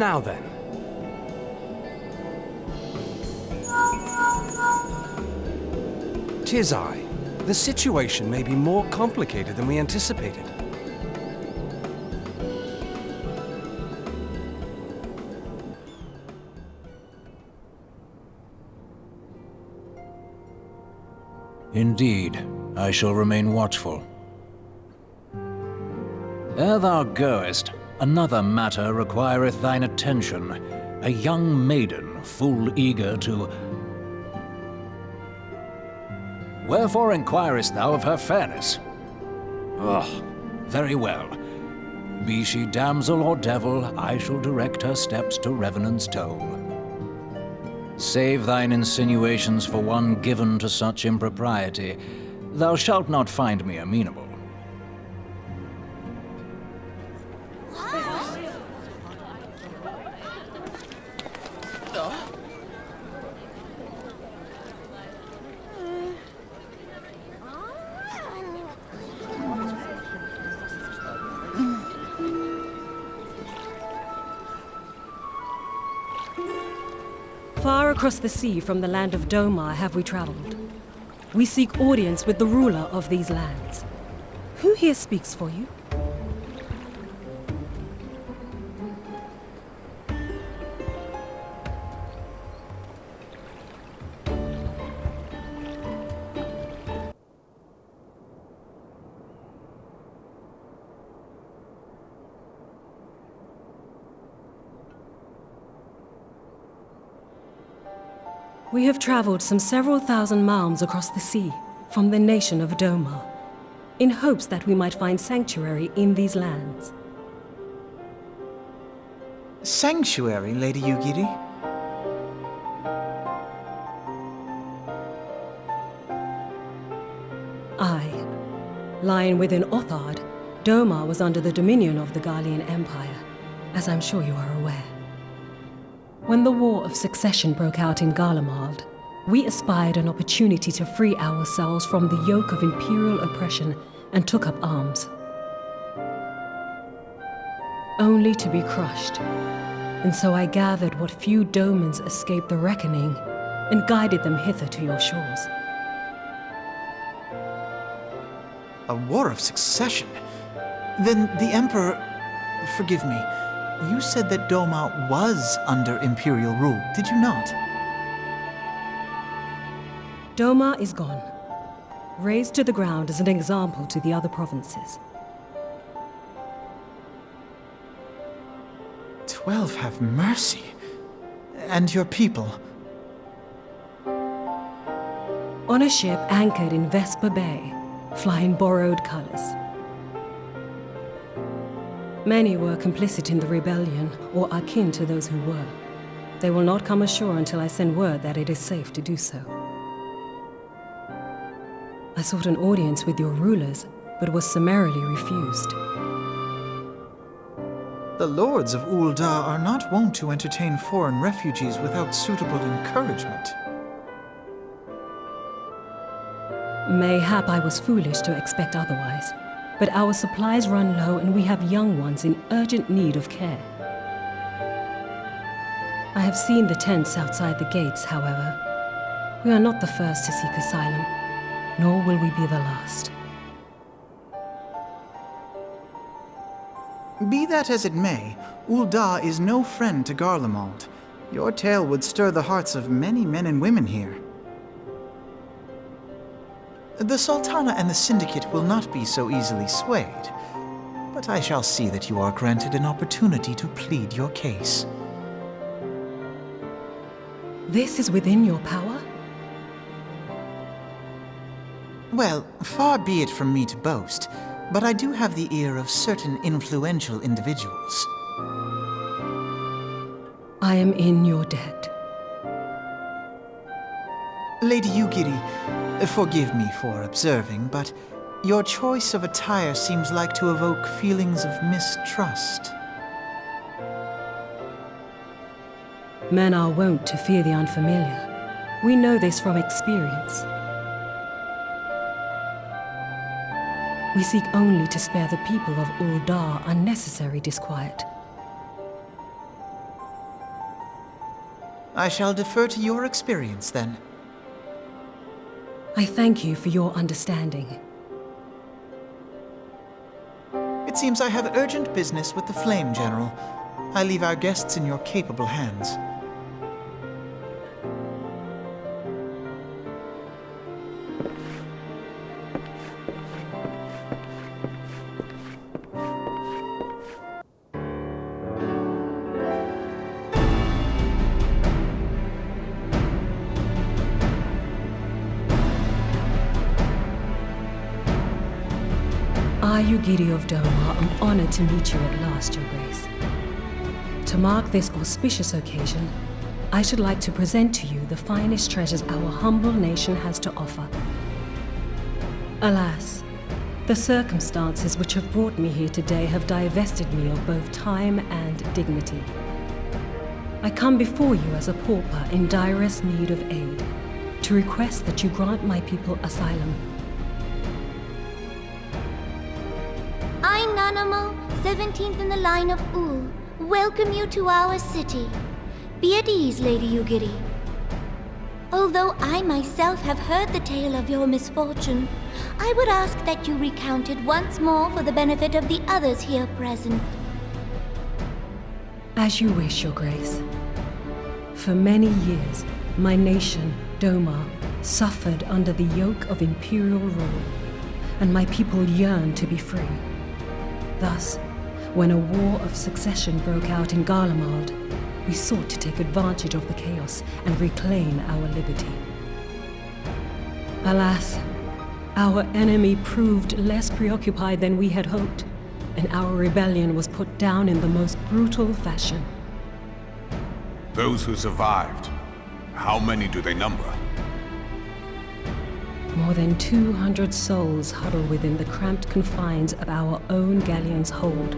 Now then. Tis I. The situation may be more complicated than we anticipated. Indeed, I shall remain watchful. Ere thou goest, another matter requireth thine attention. A young maiden, full eager to... Wherefore inquirest thou of her fairness? Oh, very well. Be she damsel or devil, I shall direct her steps to Revenant's toll. Save thine insinuations for one given to such impropriety. Thou shalt not find me amenable. Far across the sea from the land of Domar have we traveled. We seek audience with the ruler of these lands. Who here speaks for you? We have traveled some several thousand miles across the sea, from the nation of Doma, in hopes that we might find sanctuary in these lands. Sanctuary, Lady Yugiri? Aye. Lying within Othard, Doma was under the dominion of the Garlean Empire, as I'm sure you are aware. When the War of Succession broke out in Garlemald, we espied an opportunity to free ourselves from the yoke of imperial oppression and took up arms. Only to be crushed. And so I gathered what few Domans escaped the reckoning and guided them hither to your shores. A war of succession? Then the Emperor... Forgive me. You said that Doma was under Imperial rule, did you not? Doma is gone. Razed to the ground as an example to the other provinces. 12 have mercy. And your people? On a ship anchored in Vesper Bay, flying borrowed colors. Many were complicit in the rebellion, or akin to those who were. They will not come ashore until I send word that it is safe to do so. I sought an audience with your rulers, but was summarily refused. The lords of Ul'dah are not wont to entertain foreign refugees without suitable encouragement. Mayhap I was foolish to expect otherwise, but our supplies run low and we have young ones in urgent need of care. I have seen the tents outside the gates, however. We are not the first to seek asylum, nor will we be the last. Be that as it may, Ul'dah is no friend to Garlemald. Your tale would stir the hearts of many men and women here. The Sultana and the Syndicate will not be so easily swayed, but I shall see that you are granted an opportunity to plead your case. This is within your power? Well, far be it from me to boast, but I do have the ear of certain influential individuals. I am in your debt. Lady Yugiri, forgive me for observing, but your choice of attire seems like to evoke feelings of mistrust. Men are wont to fear the unfamiliar. We know this from experience. We seek only to spare the people of Ul'dah unnecessary disquiet. I shall defer to your experience, then. I thank you for your understanding. It seems I have urgent business with the Flame General. I leave our guests in your capable hands. I, Yugiri of Doma, am honored to meet you at last, Your Grace. To mark this auspicious occasion, I should like to present to you the finest treasures our humble nation has to offer. Alas, the circumstances which have brought me here today have divested me of both time and dignity. I come before you as a pauper in direst need of aid, to request that you grant my people asylum. I, Nanamo, 17th in the line of Ul, welcome you to our city. Be at ease, Lady Yugiri. Although I myself have heard the tale of your misfortune, I would ask that you recount it once more for the benefit of the others here present. As you wish, Your Grace. For many years, my nation, Doma, suffered under the yoke of imperial rule, and my people yearned to be free. Thus, when a war of succession broke out in Garlemald, we sought to take advantage of the chaos and reclaim our liberty. Alas, Our enemy proved less preoccupied than we had hoped, and our rebellion was put down in the most brutal fashion. Those who survived, how many do they number? More than 200 souls huddle within the cramped confines of our own galleon's hold.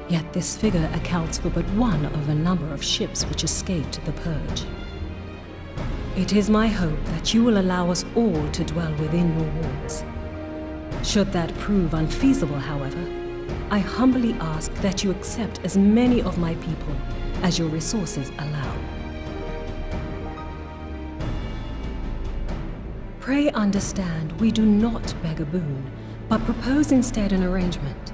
Yet this figure accounts for but one of a number of ships which escaped the purge. It is my hope that you will allow us all to dwell within your walls. Should that prove unfeasible, however, I humbly ask that you accept as many of my people as your resources allow. Pray understand, we do not beg a boon, but propose instead an arrangement.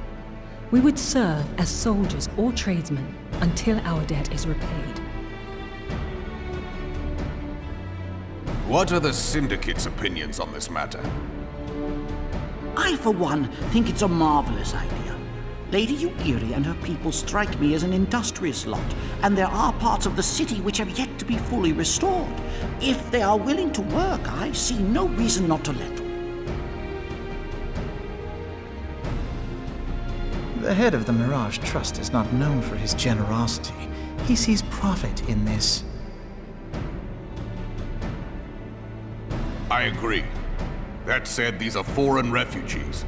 We would serve as soldiers or tradesmen until our debt is repaid. What are the Syndicate's opinions on this matter? I, for one, think it's a marvelous idea. Lady Yugiri and her people strike me as an industrious lot, and there are parts of the city which have yet to be fully restored. If they are willing to work, I see no reason not to let them. The head of the Mirage Trust is not known for his generosity. He sees profit in this. I agree. That said, these are foreign refugees.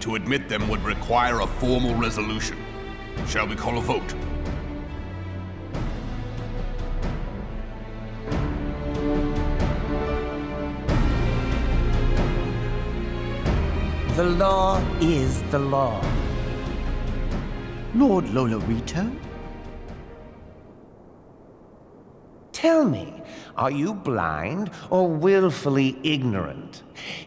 To admit them would require a formal resolution. Shall we call a vote? The law is the law. Lord Lolorito? Tell me, are you blind or willfully ignorant?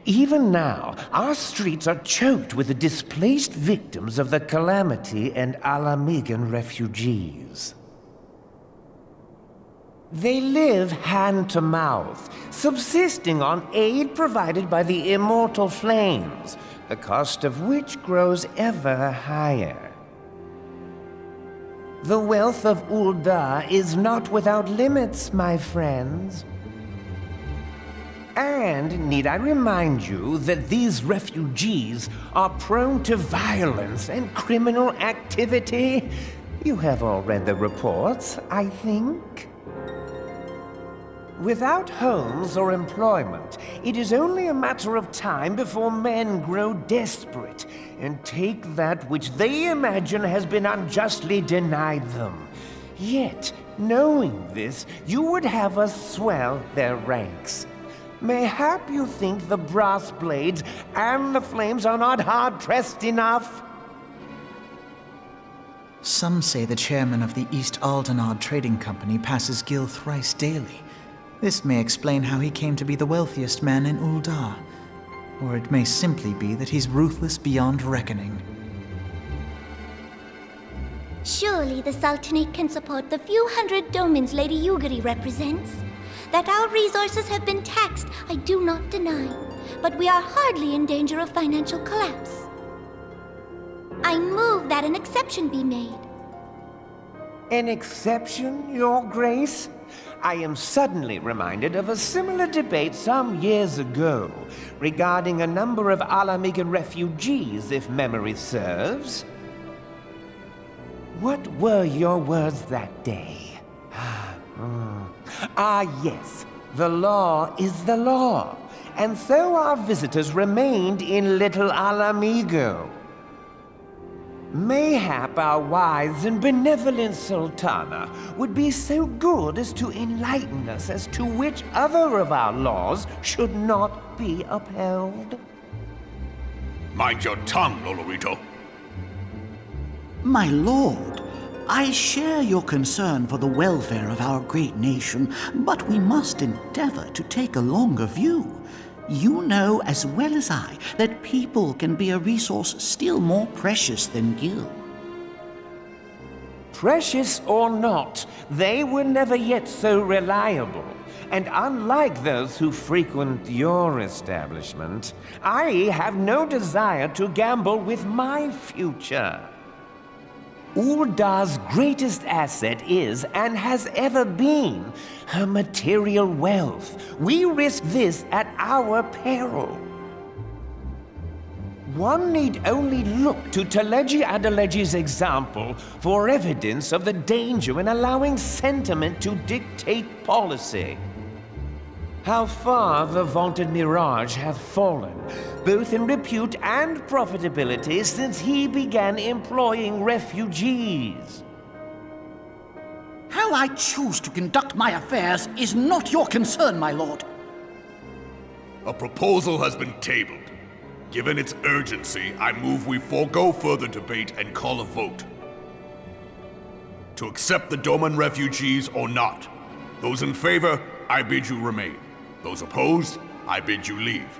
Even now, our streets are choked with the displaced victims of the Calamity and Alamigan refugees. They live hand to mouth, subsisting on aid provided by the immortal flames, the cost of which grows ever higher. The wealth of Ul'dah is not without limits, my friends. And need I remind you that these refugees are prone to violence and criminal activity? You have all read the reports, I think. Without homes or employment, it is only a matter of time before men grow desperate and take that which they imagine has been unjustly denied them. Yet, knowing this, you would have us swell their ranks. Mayhap you think the brass blades and the flames are not hard-pressed enough? Some say the chairman of the East Aldenard Trading Company passes Gil thrice daily. This may explain how he came to be the wealthiest man in Ul'dah. Or it may simply be that he's ruthless beyond reckoning. Surely the Sultanate can support the few hundred domins Lady Yugiri represents. That our resources have been taxed, I do not deny. But we are hardly in danger of financial collapse. I move that an exception be made. An exception, Your Grace? I am suddenly reminded of a similar debate some years ago regarding a number of Alamigan refugees, if memory serves. What were your words that day? Yes, the law is the law, and so our visitors remained in Little Alamigo. Mayhap our wise and benevolent Sultana would be so good as to enlighten us as to which other of our laws should not be upheld. Mind your tongue, Lolorito. My lord, I share your concern for the welfare of our great nation, but we must endeavor to take a longer view. You know as well as I that people can be a resource still more precious than Gil. Precious or not, they were never yet so reliable. And unlike those who frequent your establishment, I have no desire to gamble with my future. Ul'dah's greatest asset is, and has ever been, her material wealth. We risk this at our peril. One need only look to Teleji Adeleji's example for evidence of the danger in allowing sentiment to dictate policy. How far the vaunted Mirage hath fallen, both in repute and profitability, since he began employing refugees. How I choose to conduct my affairs is not your concern, my lord. A proposal has been tabled. Given its urgency, I move we forego further debate and call a vote. To accept the Doman refugees or not. Those in favor, I bid you remain. Those opposed, I bid you leave.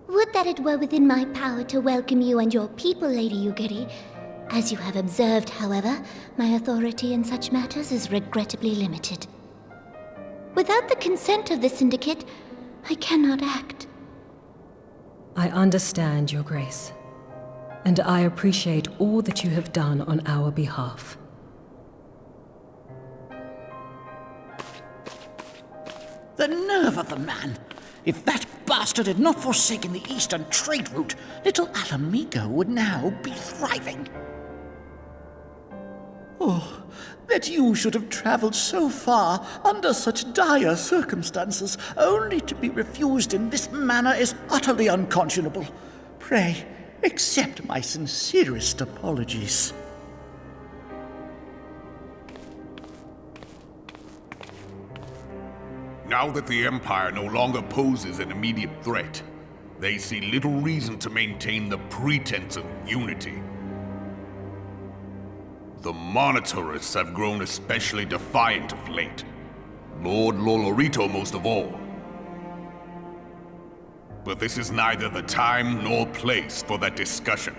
Would that it were within my power to welcome you and your people, Lady Yugiri. As you have observed, however, my authority in such matters is regrettably limited. Without the consent of the Syndicate, I cannot act. I understand, Your Grace, and I appreciate all that you have done on our behalf. The nerve of the man! If that bastard had not forsaken the eastern trade route, little Alamigo would now be thriving. Oh, that you should have traveled so far under such dire circumstances, only to be refused in this manner is utterly unconscionable. Pray, accept my sincerest apologies. Now that the Empire no longer poses an immediate threat, they see little reason to maintain the pretense of unity. The Monitorists have grown especially defiant of late. Lord Lolorito most of all. But this is neither the time nor place for that discussion.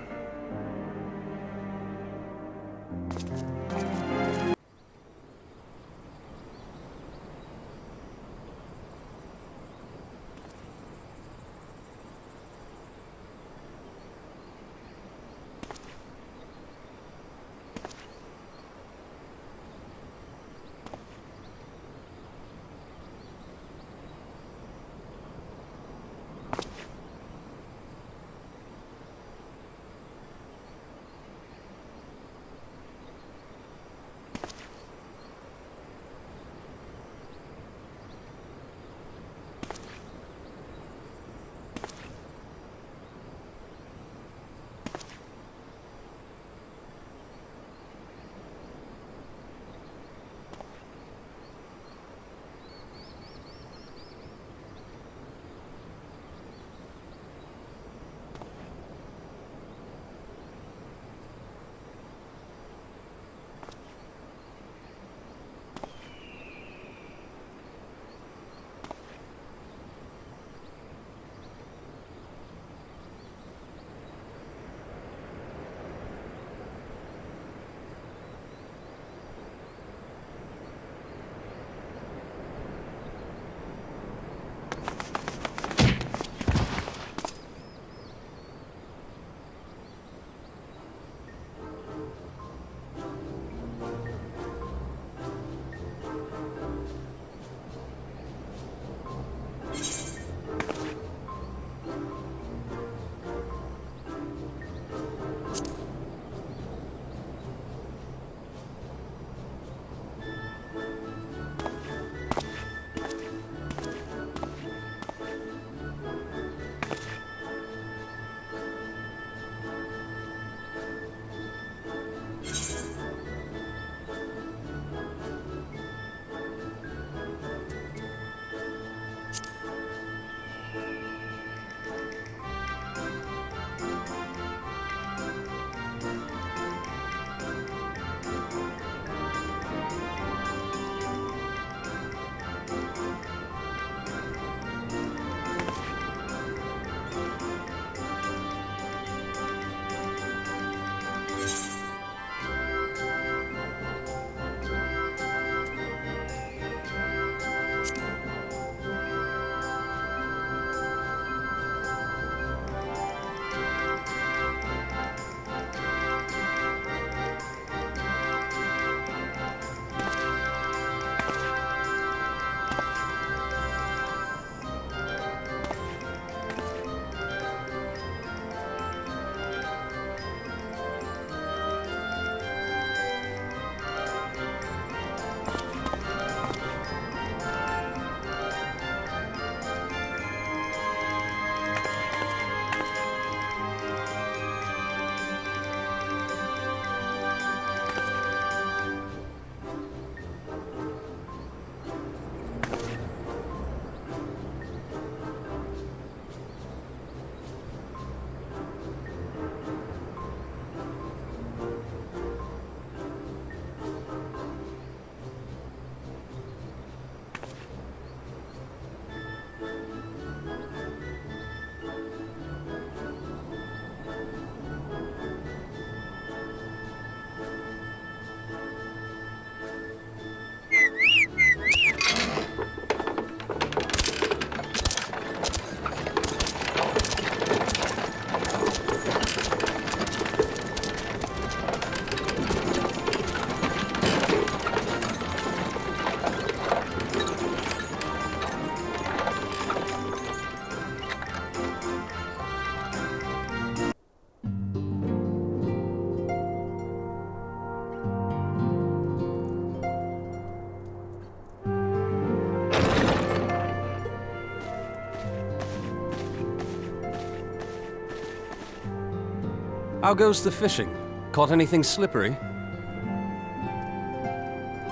How goes the fishing? Caught anything slippery?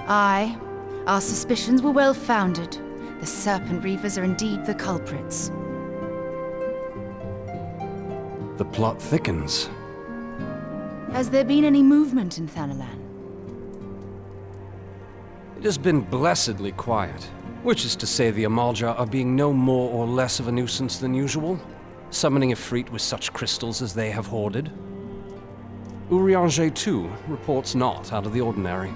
Aye. Our suspicions were well founded. The Serpent Reavers are indeed the culprits. The plot thickens. Has there been any movement in Thanalan? It has been blessedly quiet, which is to say the Amalja are being no more or less of a nuisance than usual, summoning a Efreet with such crystals as they have hoarded. Urianger, too, reports not out of the ordinary.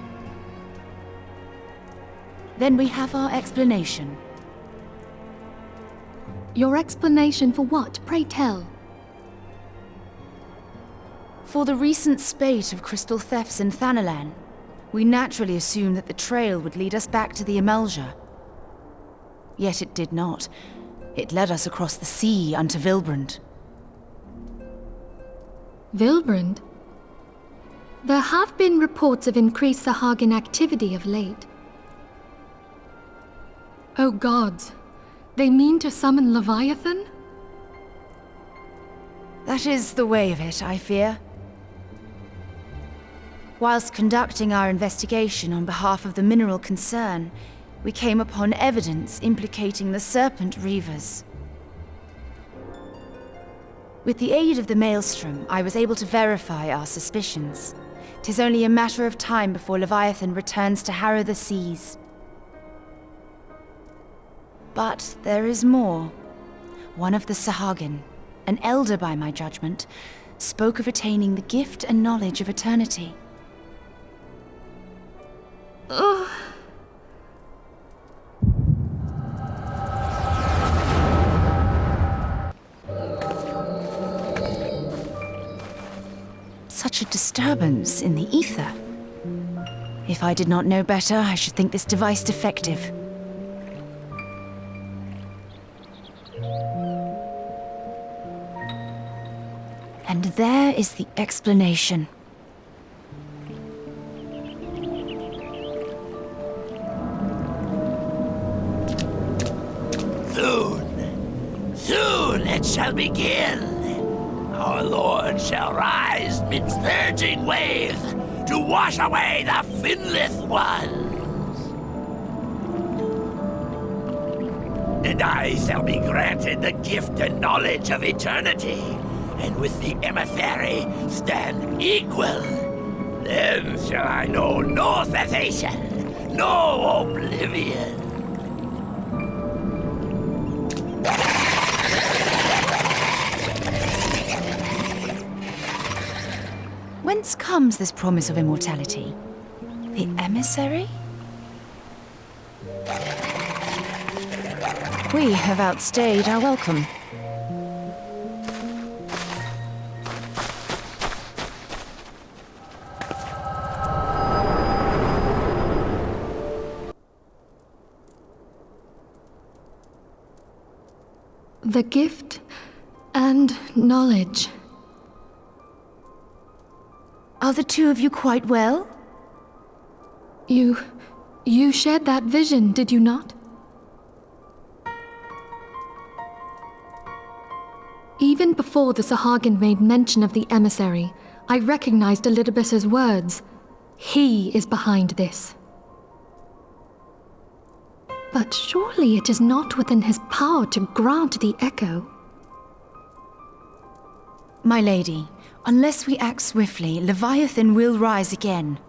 Then we have our explanation. Your explanation for what, pray tell? For the recent spate of crystal thefts in Thanalan, we naturally assumed that the trail would lead us back to the Amalja. Yet it did not. It led us across the sea unto Vilbrand. Vilbrand? There have been reports of increased Sahagin activity of late. Oh gods, they mean to summon Leviathan? That is the way of it, I fear. Whilst conducting our investigation on behalf of the mineral concern, we came upon evidence implicating the Serpent Reavers. With the aid of the Maelstrom, I was able to verify our suspicions. 'Tis only a matter of time before Leviathan returns to harrow the seas. But there is more. One of the Sahagin, an elder by my judgment, spoke of attaining the gift and knowledge of eternity. Ugh. Such a disturbance in the ether. If I did not know better, I should think this device defective. And there is the explanation. Soon it shall begin. Our Lord shall rise midst surging waves to wash away the finless ones. And I shall be granted the gift and knowledge of eternity, and with the emissary stand equal. Then shall I know no cessation, no oblivion. Whence comes this promise of immortality? The emissary? We have outstayed our welcome. The gift and knowledge. Are the two of you quite well? You shared that vision, did you not? Even before the Sahagin made mention of the emissary, I recognized Elidibus's words. He is behind this. But surely it is not within his power to grant the echo. My lady, unless we act swiftly, Leviathan will rise again.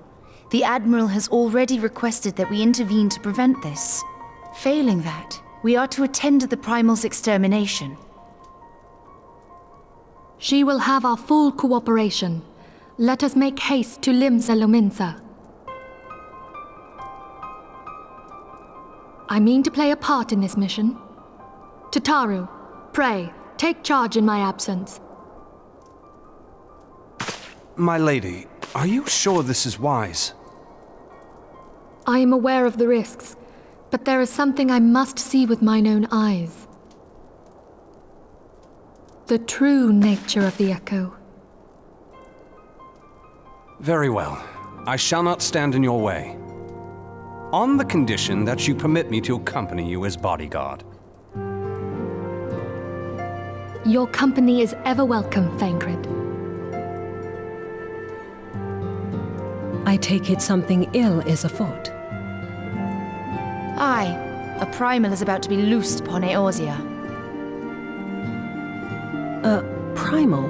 The Admiral has already requested that we intervene to prevent this. Failing that, we are to attend to the Primal's extermination. She will have our full cooperation. Let us make haste to Limsa Lominsa. I mean to play a part in this mission. Tataru, pray, take charge in my absence. My lady, are you sure this is wise? I am aware of the risks, but there is something I must see with mine own eyes. The true nature of the echo. Very well. I shall not stand in your way. On the condition that you permit me to accompany you as bodyguard. Your company is ever welcome, Thancred. I take it something ill is afoot. Aye, a primal is about to be loosed upon Eorzea. A primal?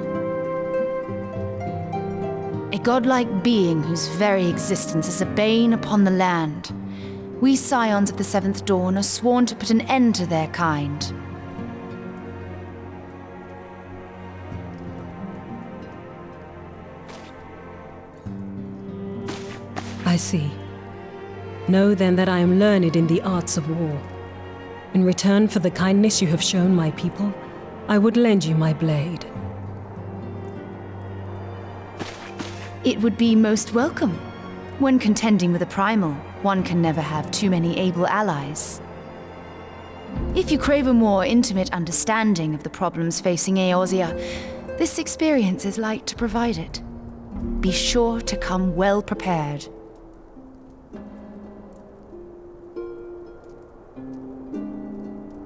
A godlike being whose very existence is a bane upon the land. We scions of the Seventh Dawn are sworn to put an end to their kind. I see. Know then that I am learned in the arts of war. In return for the kindness you have shown my people, I would lend you my blade. It would be most welcome. When contending with a primal, one can never have too many able allies. If you crave a more intimate understanding of the problems facing Eorzea, this experience is like to provide it. Be sure to come well prepared.